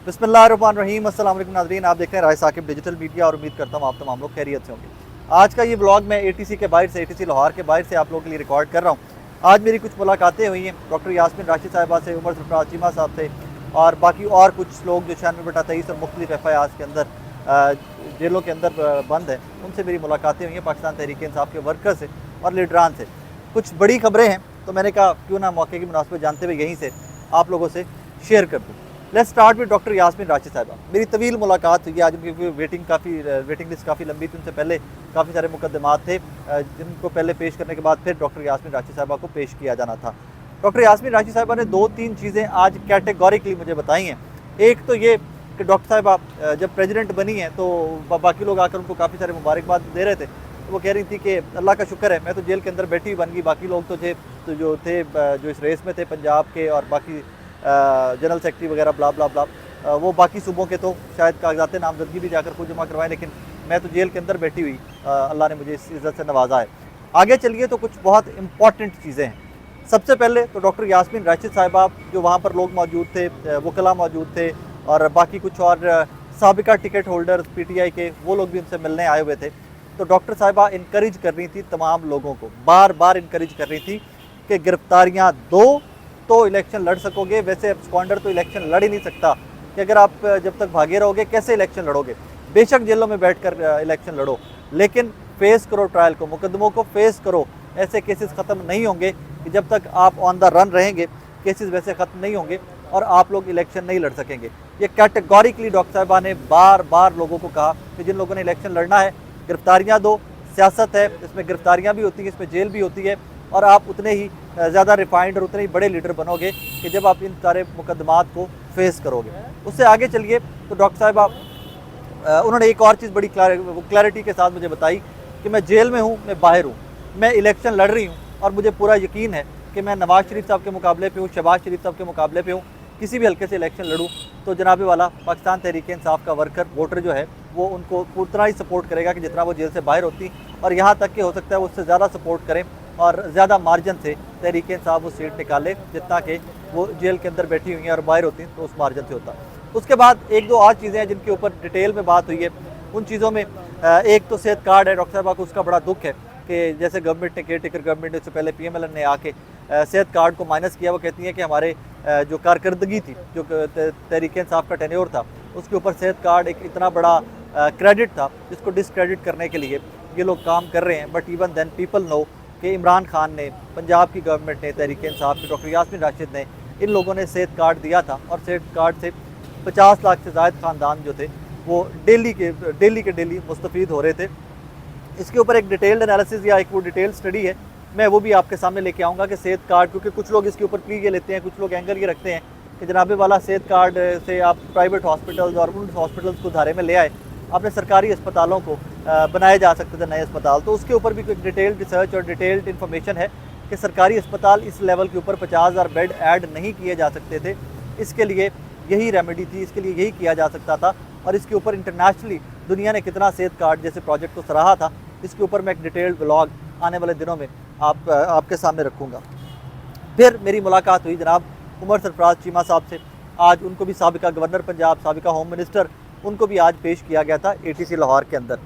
बिस्मिल्लाहिर्रहमानिर्रहीम। अस्सलाम वालेकुम नाज़रीन, आप देख रहे हैं राय साकिब डिजिटल मीडिया और उम्मीद करता हूँ आप तमाम लोग खैरियत से होंगे। आज का ये ब्लॉग मैं एटीसी के बाहर से, एटीसी लाहौर के बाहर से आप लोगों के लिए रिकॉर्ड कर रहा हूँ। आज मेरी कुछ मुलाकातें हुई हैं डॉक्टर यास्मीन राशिद साहिबा से, उमर सरफराज चीमा साहब से और बाकी और कुछ लोग जो 96/23 और मुख्तलिफ FIRs के अंदर जेलों के अंदर बंद हैं, उनसे मेरी मुलाकातें हुई हैं, पाकिस्तान तहरीक इंसाफ के वर्कर से और लीडरान से। कुछ बड़ी खबरें हैं तो मैंने कहा क्यों ना मौके की मुनासिबत जानते हुए यहीं से आप लोगों से शेयर कर दूँ। Let's start with doctor Yasmin Rashid साहिबा। मेरी तवील मुलाकात हुई आज, उनकी वेटिंग लिस्ट काफ़ी लंबी थी, उनसे पहले काफ़ी सारे मुकदमात थे जिनको पहले पेश करने के बाद फिर डॉक्टर यास्मीन राशिद साहिबा को पेश किया जाना था। डॉक्टर यास्मीन राशिद साहिबा ने 2-3 चीज़ें आज कैटेगोरिकली मुझे बताई हैं। एक तो ये कि डॉक्टर साहिबा जब प्रेसिडेंट बनी हैं तो बाकी लोग आकर उनको काफ़ी सारे मुबारकबाद दे रहे थे, तो वो कह रही थी कि अल्लाह का शुक्र है मैं तो जेल के अंदर बैठी बन गई, बाकी लोग तो जो इस रेस में थे पंजाब के और बाकी जनरल सेक्रेटरी वगैरह ब्ला ब्ला ब्ला, वो बाकी सूबों के तो शायद कागजात नामजदगी भी जाकर खुद जमा करवाएं, लेकिन मैं तो जेल के अंदर बैठी हुई, अल्लाह ने मुझे इस इज़्ज़त से नवाजा है। आगे चलिए तो कुछ बहुत इंपॉर्टेंट चीज़ें हैं। सबसे पहले तो डॉक्टर यास्मीन राशिद साहिबा, जो वहाँ पर लोग मौजूद थे, वकला मौजूद थे और बाकी कुछ और साबिका टिकट होल्डर PTI के, वो लोग भी उनसे मिलने आए हुए थे। तो डॉक्टर साहिबा इनकरेज कर रही थी तमाम लोगों को, बार बार इनकरेज कर रही थी कि गिरफ्तारियाँ दो तो इलेक्शन लड़ सकोगे, वैसे एब्सकॉन्डर तो इलेक्शन लड़ ही नहीं सकता कि अगर आप जब तक भागे रहोगे कैसे इलेक्शन लड़ोगे। बेशक जेलों में बैठकर इलेक्शन लड़ो, लेकिन फेस करो ट्रायल को, मुकदमों को फेस करो। ऐसे केसेस ख़त्म नहीं होंगे कि जब तक आप ऑन द रन रहेंगे, केसेस वैसे ख़त्म नहीं होंगे और आप लोग इलेक्शन नहीं लड़ सकेंगे। ये कैटेगोरिकली डॉक्टर साहिबा ने बार बार लोगों को कहा कि जिन लोगों ने इलेक्शन लड़ना है गिरफ्तारियाँ दो, सियासत है, इसमें गिरफ्तारियाँ भी होती हैं, इसमें जेल भी होती है और आप उतने ही ज़्यादा रिफाइंड और उतने ही बड़े लीडर बनोगे कि जब आप इन सारे मुकदमात को फेस करोगे। उससे आगे चलिए तो डॉक्टर साहिबा उन्होंने एक और चीज़ बड़ी क्लैरिटी के साथ मुझे बताई कि मैं जेल में हूँ, मैं बाहर हूँ, मैं इलेक्शन लड़ रही हूँ और मुझे पूरा यकीन है कि मैं नवाज़ शरीफ साहब के मुकाबले पे हूँ, शहबाज शरीफ साहब के मुकाबले पे हूँ, किसी भी हल्के से इलेक्शन लड़ूँ तो जनाबे वाला पाकिस्तान तहरीक इंसाफ का वर्कर वोटर जो है वो उनको उतना ही सपोर्ट करेगा कि जितना वो जेल से बाहर होती, और यहाँ तक कि हो सकता है वो उससे ज़्यादा सपोर्ट करें और ज़्यादा मार्जिन से तहरीक इंसाफ वो सीट निकाले जितना कि वो जेल के अंदर बैठी हुई हैं और बाहर होती तो उस मार्जिन से होता। उसके बाद एक दो और चीज़ें हैं जिनके ऊपर डिटेल में बात हुई है। उन चीज़ों में एक तो सेहत कार्ड है, डॉक्टर साहबा को उसका बड़ा दुख है कि जैसे गवर्नमेंट ने, केयर टेकर गवर्नमेंट ने, उससे पहले PMLN ने आके सेहत कार्ड को माइनस किया। वो कहती हैं कि हमारे जो कारकर्दगी थी, जो तहरीक इंसाफ का टेन्योर था, उसके ऊपर सेहत कार्ड एक इतना बड़ा क्रेडिट था जिसको डिसक्रेडिट करने के लिए ये लोग काम कर रहे हैं। But even then people know कि इमरान खान ने, पंजाब की गवर्नमेंट ने, तहरीक इंसाफ के डॉक्टर यास्मीन राशिद ने, इन लोगों ने सेहत कार्ड दिया था और सेहत कार्ड से 50 लाख से ज़ायद ख़ानदान जो थे वो डेली के मुस्तफ़ीद हो रहे थे। इसके ऊपर एक डिटेल्ड एनालिसिस या एक वो डिटेल स्टडी है, मैं वो भी आपके सामने लेके आऊँगा कि सेहत कार्ड, क्योंकि कुछ लोग इसके ऊपर प्ली ये लेते हैं, कुछ लोग एंगल ये रखते हैं कि जनाबे वाला सेहत कार्ड से आप प्राइवेट हॉस्पिटल्स और उन हॉस्पिटल्स को धारे में ले आए, अपने सरकारी अस्पतालों को बनाए जा सकते थे नए अस्पताल। तो उसके ऊपर भी कोई डिटेल्ड रिसर्च और डिटेल्ड इन्फॉर्मेशन है कि सरकारी अस्पताल इस लेवल के ऊपर 50,000 बेड ऐड नहीं किए जा सकते थे। इसके लिए यही रेमेडी थी, इसके लिए यही किया जा सकता था और इसके ऊपर इंटरनेशनली दुनिया ने कितना सेहत कार्ड जैसे प्रोजेक्ट को सराहा था, इसके ऊपर मैं एक डिटेल्ड व्लॉग आने वाले दिनों में आपके सामने रखूँगा। फिर मेरी मुलाकात हुई जनाब उमर सरफराज चीमा साहब से। आज उनको भी साबिका गवर्नर पंजाब, साबिका होम मिनिस्टर, उनको भी आज पेश किया गया था ATC लाहौर के अंदर।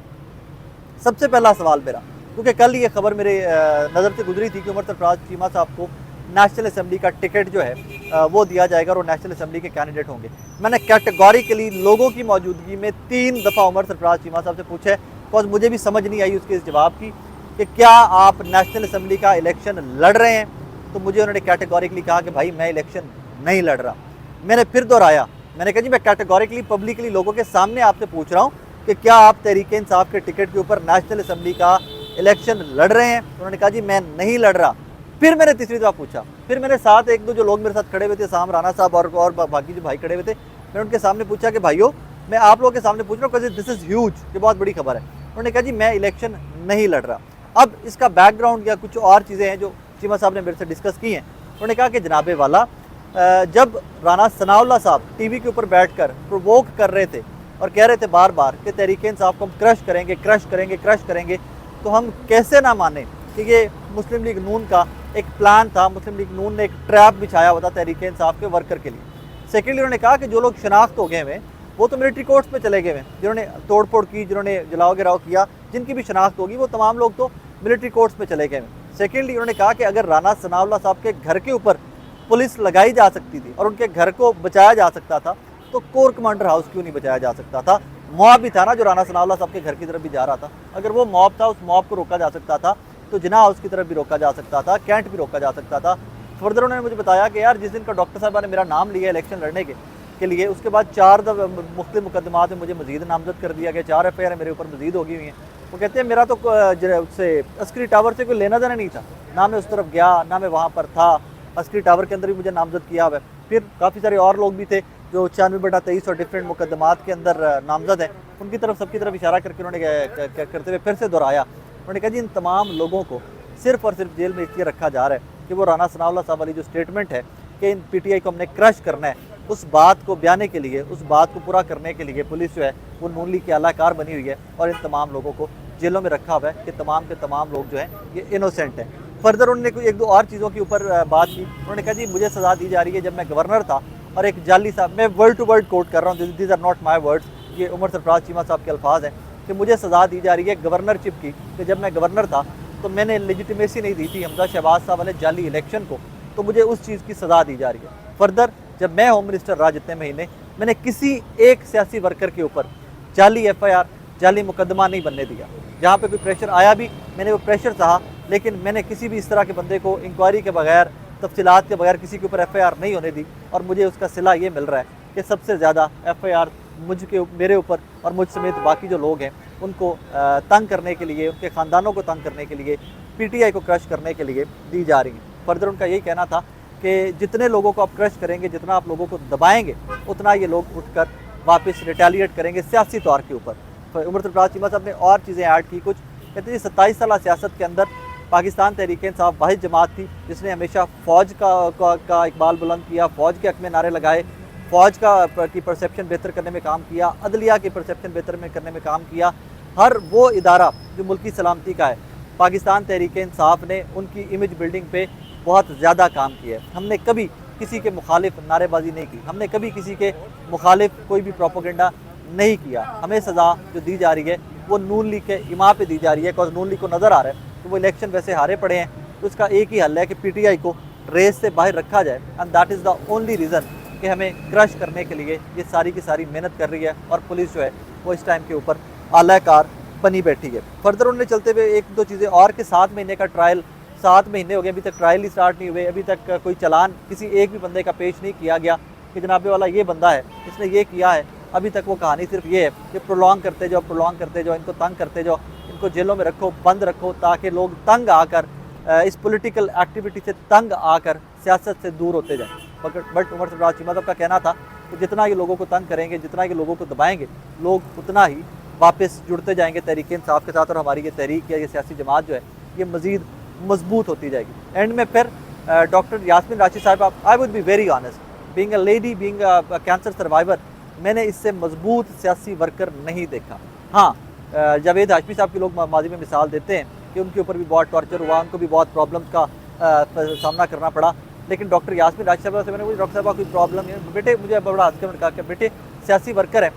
सबसे पहला सवाल मेरा, क्योंकि कल ये खबर मेरे नज़र से गुजरी थी कि उमर सरफराज चीमा साहब को नेशनल असम्बली का टिकट जो है वो दिया जाएगा और वो नेशनल असम्बली के कैंडिडेट होंगे। मैंने कैटेगोरिकली लोगों की मौजूदगी में 3 दफ़ा उमर सरफराज चीमा साहब से पूछा है, बिकॉज मुझे भी समझ नहीं आई उसके इस जवाब की कि क्या आप नेशनल असम्बली का इलेक्शन लड़ रहे हैं। तो मुझे उन्होंने कैटेगोरिकली कहा कि भाई मैं इलेक्शन नहीं लड़ रहा। मैंने फिर दोहराया, मैंने कहा जी मैं कैटेगोरिकली पब्लिकली लोगों के सामने आपसे पूछ रहा हूँ कि क्या आप तहरीक इंसाफ के टिकट के ऊपर नेशनल असम्बली का इलेक्शन लड़ रहे हैं। उन्होंने कहा जी मैं नहीं लड़ रहा। फिर मैंने तीसरी दफ़ा पूछा, फिर मैंने साथ एक दो जो लोग मेरे साथ खड़े हुए थे, साम राना साहब और बाकी जो भाई खड़े हुए थे, मैंने उनके सामने पूछा कि भाइयों मैं आप लोगों के सामने पूछ रहा हूँ, दिस इज़ ह्यूज, ये बहुत बड़ी खबर है। उन्होंने कहा जी मैं इलेक्शन नहीं लड़ रहा। अब इसका बैकग्राउंड या कुछ और चीज़ें हैं जो चीमा साहब ने मेरे से डिस्कस की हैं। उन्होंने कहा कि जनाबे वाला जब राना सनाउल्लाह साहब टीवी के ऊपर बैठकर प्रोवोक कर रहे थे और कह रहे थे बार बार कि तहरीक इंसाफ को हम क्रश करेंगे, तो हम कैसे ना माने कि ये मुस्लिम लीग नून का एक प्लान था, मुस्लिम लीग नून ने एक ट्रैप बिछाया हुआ था तहरीक इंसाफ के वर्कर के लिए। सेकेंडली उन्होंने कहा कि जो लोग शनाख्त हो गए हैं वो तो मिलिट्री कोर्ट्स में चले गए हैं, जिन्होंने तोड़ फोड़ की, जिन्होंने जलाओ गिराव किया, जिनकी भी शनाख्त होगी वो तमाम लोग तो मिलिट्री कोर्ट्स में चले गए हैं। सेकेंडली उन्होंने कहा कि अगर राना सनाउल्लाह साहब के घर के ऊपर पुलिस लगाई जा सकती थी और उनके घर को बचाया जा सकता था तो कोर कमांडर हाउस क्यों नहीं बचाया जा सकता था। मॉब भी था ना जो राना सनाउल्लाह साहब के घर की तरफ भी जा रहा था, अगर वो मॉब था उस मॉब को रोका जा सकता था तो जिन्ना हाउस की तरफ भी रोका जा सकता था, कैंट भी रोका जा सकता था। फर्दर उन्होंने मुझे बताया कि यार जिस दिन का डॉक्टर साहबा ने मेरा नाम लिया इलेक्शन लड़ने के लिए, उसके बाद 4 मुख्तलिफ मुकदमात में मुझे मजीद नामजद कर दिया गया, 4 FIR मेरे ऊपर मजीद हो गई हुई हैं। वो कहते हैं मेरा तो उससे अस्करी टावर से कोई लेना देना नहीं था, ना मैं उस तरफ गया ना मैं वहाँ पर था, अस्करी टावर के अंदर भी मुझे नामजद किया हुआ है। फिर काफ़ी सारे और लोग भी थे जो 96/23 और डिफरेंट मुकदमात के अंदर नामजद हैं, उनकी तरफ सबकी तरफ इशारा करके उन्होंने करते हुए फिर से दोहराया। उन्होंने कहा जी इन तमाम लोगों को सिर्फ और सिर्फ जेल में इसलिए रखा जा रहा है कि वो राना सनाउल्लाह साहब वाली जो स्टेटमेंट है कि इन PTI को हमने क्रश करना है, उस बात को बयाने के लिए, उस बात को पूरा करने के लिए पुलिस जो है वो नून लीग की आलाकार बनी हुई है और इन तमाम लोगों को जेलों में रखा हुआ है कि तमाम के तमाम लोग जो हैं ये इनोसेंट हैं। फर्दर उन्होंने कोई 1-2 और चीज़ों के ऊपर बात की। उन्होंने कहा जी मुझे सज़ा दी जा रही है जब मैं गवर्नर था और एक जाली साहब, मैं वर्ड टू वर्ड कोट कर रहा हूँ, these are not my words, ये उमर सरफराज चीमा साहब के अल्फाज हैं कि मुझे सज़ा दी जा रही है गवर्नरशिप की कि जब मैं गवर्नर था तो मैंने लेजिटिमेसी नहीं दी थी हमजा शहबाज साहब वाले जाली इलेक्शन को, तो मुझे उस चीज़ की सज़ा दी जा रही है। फर्दर जब मैं होम मिनिस्टर रहा जितने महीने, मैंने किसी एक सियासी वर्कर के ऊपर जाली FIR, जाली मुकदमा नहीं बनने दिया। जहाँ पे कोई प्रेशर आया भी मैंने वो प्रेशर सहा, लेकिन मैंने किसी भी इस तरह के बंदे को इंक्वायरी के बगैर, तफसीलात के बगैर किसी के ऊपर FIR नहीं होने दी। और मुझे उसका सिला ये मिल रहा है कि सबसे ज़्यादा FIR मेरे ऊपर और मुझ समेत बाकी जो लोग हैं उनको तंग करने के लिए, उनके ख़ानदानों को तंग करने के लिए, PTI को क्रश करने के लिए दी जा रही हैं। फर्दर उनका यही कहना था कि जितने लोगों को आप क्रश करेंगे, जितना आप लोगों को दबाएंगे, उतना ये लोग उठकर वापस रिटेलिएट करेंगे सियासी तौर के ऊपर। उमर सरफराज चीमा साहब ने और चीज़ें ऐड की कुछ, कहते हैं 27 साल सियासत के अंदर पाकिस्तान तहरीक-ए-इंसाफ वाहिद जमात थी जिसने हमेशा फ़ौज का इकबाल बुलंद किया, फ़ौज के हक़ में नारे लगाए, फ़ौज की परसेप्शन बेहतर करने में काम किया, अदलिया की परसेप्शन बेहतर करने में काम किया। हर वो इदारा जो मुल्की सलामती का है, पाकिस्तान तहरीक-ए-इंसाफ ने उनकी इमेज बिल्डिंग पे बहुत ज़्यादा काम किया है। हमने कभी किसी के मुखालिफ नारेबाजी नहीं की, हमने कभी किसी के मुखालिफ कोई भी प्रोपोगेंडा नहीं किया। हमें सज़ा जो दी जा रही है वो नून लीग के इमाम पे दी जा रही है, बिकॉज नून लीग को नज़र आ रहा है तो वो इलेक्शन वैसे हारे पड़े हैं, तो इसका एक ही हल है कि PTI को रेस से बाहर रखा जाए। And that is the only reason कि हमें क्रश करने के लिए ये सारी की सारी मेहनत कर रही है और पुलिस जो है वो इस टाइम के ऊपर आलाकार बनी बैठी है। फर्दर उन्होंने चलते हुए 1-2 चीज़ें और कि 7 महीने का ट्रायल, 7 महीने हो गए अभी तक ट्रायल ही स्टार्ट नहीं हुए, अभी तक कोई चलान किसी एक भी बंदे का पेश नहीं किया गया कि जनाबे वाला ये बंदा है, इसने ये किया है। अभी तक वो कहानी सिर्फ ये है कि प्रोलॉन्ग करते जाओ, इनको तंग करते जाओ, इनको जेलों में रखो, बंद रखो, ताकि लोग तंग आकर इस पॉलिटिकल एक्टिविटी से तंग आकर सियासत से दूर होते जाएं। बट उमर सरफराज चीमा साहब का कहना था कि जितना ये लोगों को तंग करेंगे, जितना ये लोगों को दबाएंगे, लोग उतना ही वापस जुड़ते जाएंगे तहरीक-ए-इंसाफ के साथ और हमारी ये तहरीक या ये सियासी जमात जो है ये मज़ीद मजबूत होती जाएगी। एंड में फिर डॉक्टर यास्मीन राशिद साहिबा, I would be very honest, being a lady, being a cancer survivor, मैंने इससे मजबूत सियासी वर्कर नहीं देखा। हाँ, जावेद हाशमी साहब के लोग माजी में मिसाल देते हैं कि उनके ऊपर भी बहुत टॉर्चर हुआ, उनको भी बहुत प्रॉब्लम्स का सामना करना पड़ा, लेकिन डॉक्टर यास्मीन राशिद साहब से मैंने बोला डॉक्टर साहब कोई प्रॉब्लम नहीं, बेटे मुझे बड़ा हंस के कहा कि बेटे सियासी वर्कर है,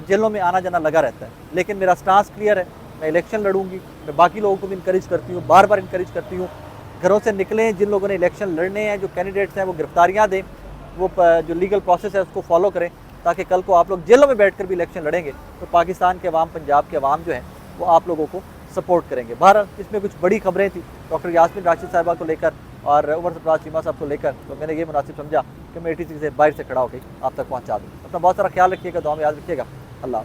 जेलों में आना जाना लगा रहता है, लेकिन मेरा स्टांस क्लियर है, मैं इलेक्शन लड़ूंगी। मैं बाकी लोगों को भी इंकरेज करती हूँ, बार बार इंकरेज करती हूँ, घरों से निकलें, जिन लोगों ने इलेक्शन लड़ने हैं, जो कैंडिडेट्स हैं वो गिरफ्तारियाँ दें, वो जो लीगल प्रोसेस है उसको फॉलो करें, ताकि कल को आप लोग जेलों में बैठकर भी इलेक्शन लड़ेंगे तो पाकिस्तान के अवाम, पंजाब के अवाम जो हैं वो आप लोगों को सपोर्ट करेंगे। बहरहाल इसमें कुछ बड़ी खबरें थी डॉक्टर यास्मीन राशिद साहिबा को लेकर और उमर सरफराज चीमा साहब को लेकर, तो मैंने ये मुनासिब समझा कि मैं ATC से बाहर से खड़ा होकर आप तक पहुँचा दूँ। अपना बहुत सारा ख्याल रखिएगा, दुआ में याद रखिएगा। अल्लाह।